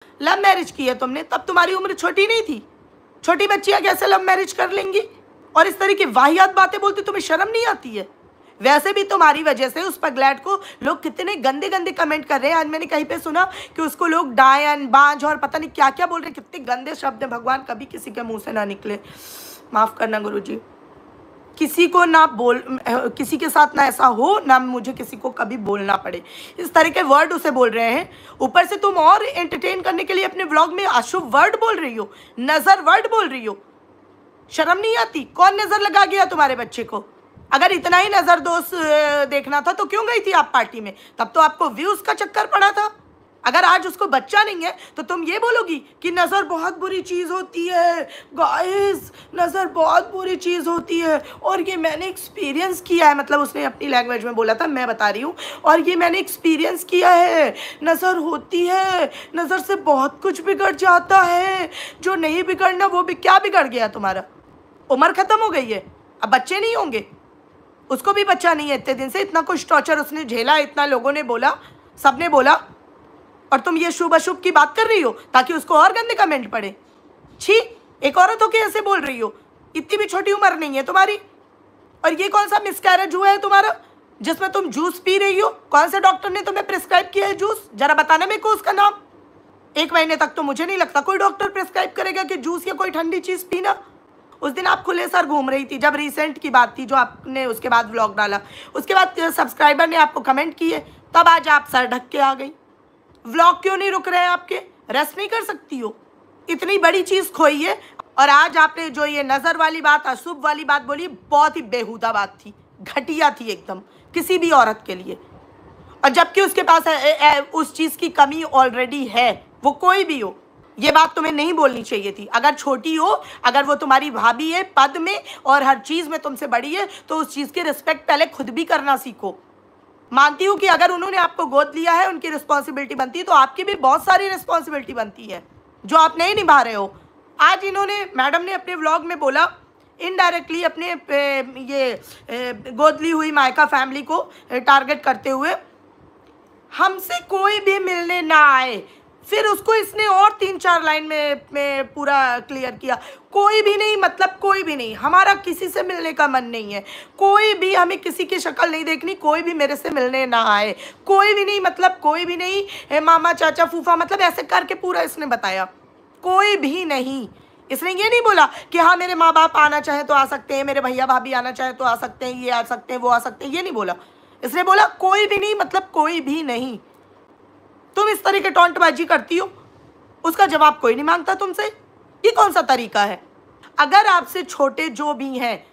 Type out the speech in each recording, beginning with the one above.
Love marriage की है तुमने, तब तुम्हारी उम्र छोटी नहीं थी। छोटी बच्चियां कैसे लव मैरिज कर लेंगी? और इस तरह की वाहियात बातें बोलती, तुम्हें शर्म नहीं आती है? वैसे भी तुम्हारी वजह से उस पगलैट को लोग कितने गंदे गंदे कमेंट कर रहे हैं। आज मैंने कहीं पे सुना कि उसको लोग डायन, बांझ और पता नहीं क्या क्या बोल रहे हैं। कितने गंदे शब्द हैं, भगवान कभी किसी के मुंह से ना निकले। माफ़ करना गुरुजी, किसी को ना बोल, किसी के साथ ना ऐसा हो, ना मुझे किसी को कभी बोलना पड़े। इस तरह के वर्ड उसे बोल रहे हैं। ऊपर से तुम और एंटरटेन करने के लिए अपने व्लॉग में अशुभ वर्ड बोल रही हो, नज़र वर्ड बोल रही हो। शर्म नहीं आती? कौन नज़र लगा गया तुम्हारे बच्चे को? अगर इतना ही नज़र दोस्त देखना था तो क्यों गई थी आप पार्टी में? तब तो आपको व्यूज़ का चक्कर पड़ा था। अगर आज उसको बच्चा नहीं है तो तुम ये बोलोगी कि नज़र बहुत बुरी चीज़ होती है। गाइस, नज़र बहुत बुरी चीज़ होती है और ये मैंने एक्सपीरियंस किया है। मतलब उसने अपनी लैंग्वेज में बोला था, मैं बता रही हूँ, और ये मैंने एक्सपीरियंस किया है। नज़र होती है, नज़र से बहुत कुछ बिगड़ जाता है। जो नहीं बिगड़ना वो भी क्या बिगड़ गया तुम्हारा? उम्र ख़त्म हो गई है, अब बच्चे नहीं होंगे। उसको भी बच्चा नहीं है इतने दिन से। इतना कुछ टॉर्चर उसने झेला, इतना लोगों ने बोला, सबने बोला, और तुम ये शुभ अशुभ की बात कर रही हो ताकि उसको और गंदे कमेंट पड़े। छी, एक औरत होके ऐसे बोल रही हो? इतनी भी छोटी उम्र नहीं है तुम्हारी। और ये कौन सा मिसकैरेज हुआ है तुम्हारा जिसमें तुम जूस पी रही हो? कौन से डॉक्टर ने तुम्हें प्रिस्क्राइब किया है जूस? जरा बताना मेरे को उसका नाम। 1 महीने तक तो मुझे नहीं लगता कोई डॉक्टर प्रिस्क्राइब करेगा कि जूस या कोई ठंडी चीज़ पीना। उस दिन आप खुले सर घूम रही थी, जब रिसेंट की बात थी, जो आपने उसके बाद व्लॉग डाला, उसके बाद सब्सक्राइबर ने आपको कमेंट किए, तब आज आप सर ढक के आ गई। व्लॉग क्यों नहीं रुक रहे हैं आपके? रेस्ट नहीं कर सकती हो? इतनी बड़ी चीज़ खोई है। और आज आपने जो ये नज़र वाली बात, अशुभ वाली बात बोली, बहुत ही बेहुदा बात थी, घटिया थी एकदम किसी भी औरत के लिए। और जबकि उसके पास उस चीज़ की कमी ऑलरेडी है, वो कोई भी हो। ये बात तुम्हें नहीं बोलनी चाहिए थी। अगर छोटी हो, अगर वो तुम्हारी भाभी है पद में और हर चीज़ में तुमसे बड़ी है, तो उस चीज़ की रिस्पेक्ट पहले खुद भी करना सीखो। मानती हूँ कि अगर उन्होंने आपको गोद लिया है, उनकी रिस्पॉन्सिबिलिटी बनती है, तो आपकी भी बहुत सारी रिस्पॉन्सिबिलिटी बनती है जो आप नहीं निभा रहे हो। आज इन्होंने, मैडम ने अपने व्लॉग में बोला, इनडायरेक्टली अपने ये गोद ली हुई मायका फैमिली को टारगेट करते हुए, हमसे कोई भी मिलने ना आए। फिर उसको इसने और 3-4 लाइन में पूरा क्लियर किया, कोई भी नहीं, मतलब कोई भी नहीं, हमारा किसी से मिलने का मन नहीं है, कोई भी, हमें किसी की शक्ल नहीं देखनी, कोई भी मेरे से मिलने ना आए, कोई भी नहीं, मतलब कोई भी नहीं, मामा चाचा फूफा, मतलब ऐसे करके पूरा इसने बताया, कोई भी नहीं। इसने ये नहीं बोला कि हाँ मेरे माँ बाप आना चाहे तो आ सकते हैं, मेरे भैया भाभी आना चाहे तो आ सकते हैं, ये आ सकते हैं, वो आ सकते हैं, ये नहीं बोला। इसने बोला कोई भी नहीं, मतलब कोई भी नहीं। तुम इस तरह के टॉन्टबाजी करती हो, उसका जवाब कोई नहीं मांगता तुमसे। ये कौन सा तरीका है? अगर आपसे छोटे जो भी हैं,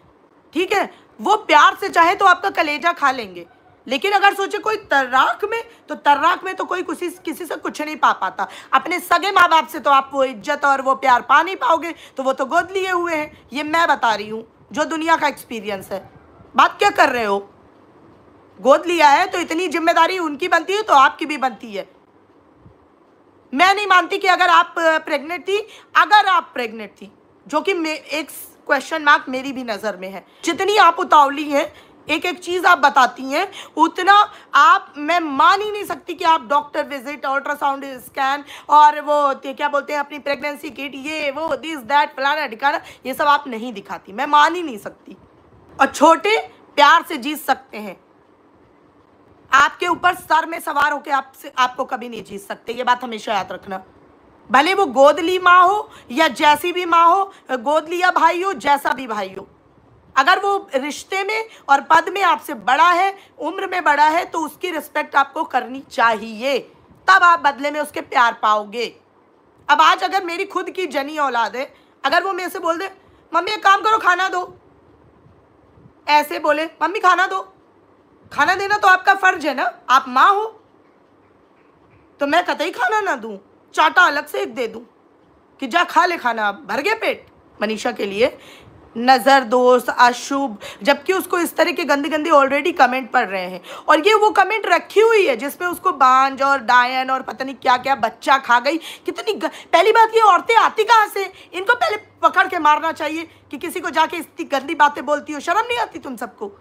ठीक है, वो प्यार से चाहे तो आपका कलेजा खा लेंगे, लेकिन अगर सोचे कोई तर्राक में, तो तर्राक में तो कोई किसी से कुछ नहीं पा पाता। अपने सगे माँ बाप से तो आप वो इज्जत और वो प्यार पा नहीं पाओगे, तो वो तो गोद लिए हुए हैं। ये मैं बता रही हूँ, जो दुनिया का एक्सपीरियंस है। बात क्या कर रहे हो? गोद लिया है तो इतनी जिम्मेदारी उनकी बनती है तो आपकी भी बनती है। मैं नहीं मानती कि अगर आप प्रेग्नेंट थी, अगर आप प्रेग्नेंट थी, जो कि एक क्वेश्चन मार्क मेरी भी नज़र में है, जितनी आप उतावली हैं, एक एक चीज़ आप बताती हैं, उतना आप, मैं मान ही नहीं सकती कि आप डॉक्टर विजिट, अल्ट्रासाउंड स्कैन और वो क्या बोलते हैं अपनी प्रेगनेंसी किट, ये वो दिस दैट फलाना ढिकाना, ये सब आप नहीं दिखाती। मैं मान ही नहीं सकती। और छोटे प्यार से जीत सकते हैं, आपके ऊपर सर में सवार होकर आपको कभी नहीं जीत सकते। ये बात हमेशा याद रखना। भले वो गोद ली माँ हो या जैसी भी माँ हो, गोद लिया भाई हो, जैसा भी भाई हो, अगर वो रिश्ते में और पद में आपसे बड़ा है, उम्र में बड़ा है, तो उसकी रिस्पेक्ट आपको करनी चाहिए, तब आप बदले में उसके प्यार पाओगे। अब आज अगर मेरी खुद की जनी औलाद है, अगर वो मेरे से बोल दे मम्मी एक काम करो खाना दो, ऐसे बोले मम्मी खाना दो, खाना देना तो आपका फर्ज है ना, आप माँ हो, तो मैं कतई खाना ना दूं, चाटा अलग से एक दे दूं कि जा खा ले खाना, भर गया पेट। मनीषा के लिए नज़र दोस्त, अशुभ, जबकि उसको इस तरह के गंदे गंदे ऑलरेडी कमेंट पड़ रहे हैं, और ये वो कमेंट रखी हुई है जिसमें उसको बांझ और डायन और पता नहीं क्या क्या बच्चा खा गई। कितनी पहली बात, ये औरतें आती कहाँ से? इनको पहले पकड़ के मारना चाहिए कि किसी को जाके इतनी गंदी बातें बोलती हो। शर्म नहीं आती तुम सबको?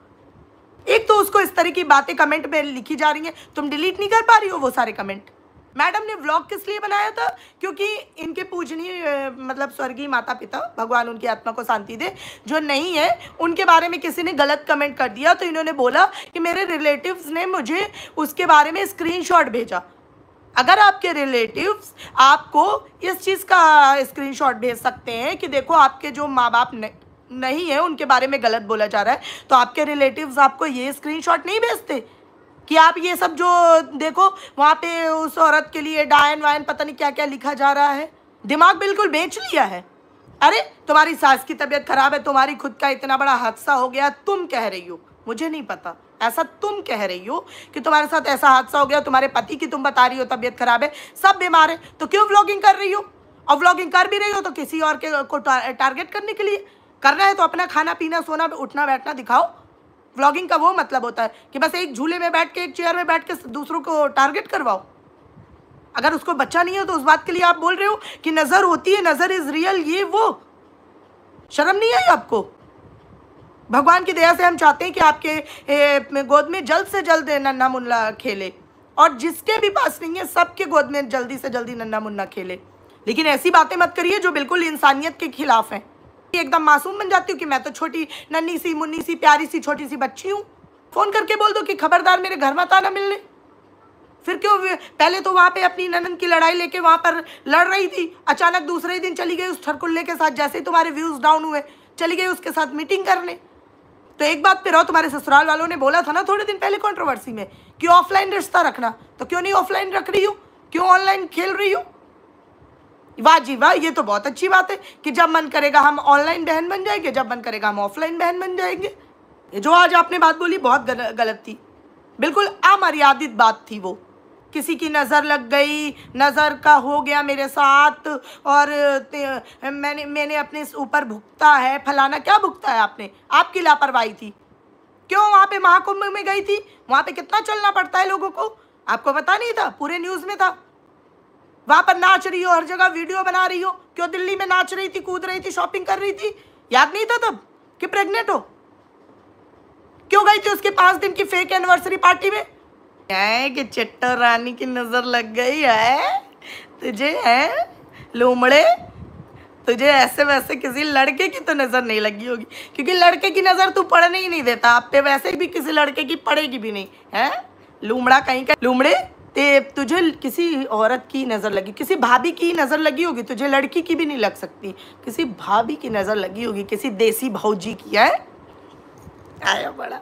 एक तो उसको इस तरह की बातें कमेंट में लिखी जा रही हैं, तुम डिलीट नहीं कर पा रही हो वो सारे कमेंट। मैडम ने व्लॉग किस लिए बनाया था? क्योंकि इनके पूजनीय मतलब स्वर्गीय माता पिता, भगवान उनकी आत्मा को शांति दे, जो नहीं है, उनके बारे में किसी ने गलत कमेंट कर दिया, तो इन्होंने बोला कि मेरे रिलेटिव्स ने मुझे उसके बारे में स्क्रीनशॉट भेजा। अगर आपके रिलेटिव्स आपको इस चीज़ का स्क्रीनशॉट भेज सकते हैं कि देखो आपके जो माँ बाप नहीं है उनके बारे में गलत बोला जा रहा है, तो आपके रिलेटिव्स आपको ये स्क्रीनशॉट नहीं भेजते कि आप ये सब जो देखो वहाँ पे उस औरत के लिए डायन वायन पता नहीं क्या क्या लिखा जा रहा है। दिमाग बिल्कुल बेच लिया है। अरे तुम्हारी सास की तबीयत खराब है, तुम्हारी खुद का इतना बड़ा हादसा हो गया, तुम कह रही हो, मुझे नहीं पता, ऐसा तुम कह रही हो कि तुम्हारे साथ ऐसा हादसा हो गया, तुम्हारे पति की तुम बता रही हो तबीयत खराब है, सब बीमार है, तो क्यों व्लॉगिंग कर रही हो? और व्लॉगिंग कर भी रही हो तो किसी और को टारगेट करने के लिए करना है, तो अपना खाना पीना सोना उठना बैठना दिखाओ। व्लॉगिंग का वो मतलब होता है कि बस एक झूले में बैठ के, एक चेयर में बैठ के दूसरों को टारगेट करवाओ। अगर उसको बच्चा नहीं है तो उस बात के लिए आप बोल रहे हो कि नज़र होती है, नज़र इज रियल, ये वो। शर्म नहीं आई आपको? भगवान की दया से हम चाहते हैं कि आपके गोद में जल्द से जल्द नन्हा मुन्ना खेले, और जिसके भी पास नहीं है सबके गोद में जल्दी से जल्दी नन्हा मुन्ना खेले। लेकिन ऐसी बातें मत करिए जो बिल्कुल इंसानियत के खिलाफ हैं। एकदम मासूम बन जाती हूँ कि मैं तो छोटी नन्ही सी मुन्नी सी प्यारी सी छोटी सी बच्ची हूँ। फ़ोन करके बोल दो कि खबरदार मेरे घर मत आना मिलने। फिर क्यों? पहले तो वहाँ पे अपनी ननन की लड़ाई लेके वहाँ पर लड़ रही थी, अचानक दूसरे ही दिन चली गई उस ठरकुल्ले के साथ, जैसे ही तुम्हारे व्यूज़ डाउन हुए चली गई उसके साथ मीटिंग करने। तो एक बात पे रहो, तुम्हारे ससुराल वालों ने बोला था ना थोड़े दिन पहले कंट्रोवर्सी में कि ऑफलाइन रिश्ता रखना, तो क्यों नहीं ऑफलाइन रख रही हो? क्यों ऑनलाइन खेल रही हो? वाह जी वाह, ये तो बहुत अच्छी बात है कि जब मन करेगा हम ऑनलाइन बहन बन जाएंगे, जब मन करेगा हम ऑफलाइन बहन बन जाएंगे। ये जो आज आपने बात बोली बहुत गलत थी, बिल्कुल अमर्यादित बात थी वो। किसी की नज़र लग गई, नज़र का हो गया मेरे साथ, और मैंने अपने ऊपर भुगता है, फलाना। क्या भुगता है आपने? आपकी लापरवाही थी। क्यों वहाँ पे महाकुंभ में गई थी? वहाँ पे कितना चलना पड़ता है लोगों को, आपको पता नहीं था? पूरे न्यूज़ में था। वहाँ पर नाच रही हो, हर जगह वीडियो बना रही हो। क्यों दिल्ली में नाच रही थी, कूद रही थी, शॉपिंग कर रही थी? याद नहीं था तब कि प्रेग्नेंट हो? क्यों गई थी उसके 5 दिन की फेक एनिवर्सरी पार्टी में? है कि चिट्टा रानी की नजर लग गई है तुझे? है लोमड़े, तुझे ऐसे वैसे किसी लड़के की तो नजर नहीं लगी होगी, क्योंकि लड़के की नजर तू पड़ने ही नहीं देता। आप पे वैसे भी किसी लड़के की पड़ेगी भी नहीं है। लूमड़ा कहीं का लूमड़े। तुझे किसी औरत की नज़र लगी, किसी भाभी की नज़र लगी होगी, तुझे लड़की की भी नहीं लग सकती, किसी भाभी की नज़र लगी होगी, किसी देसी भौजी की है। आया बड़ा।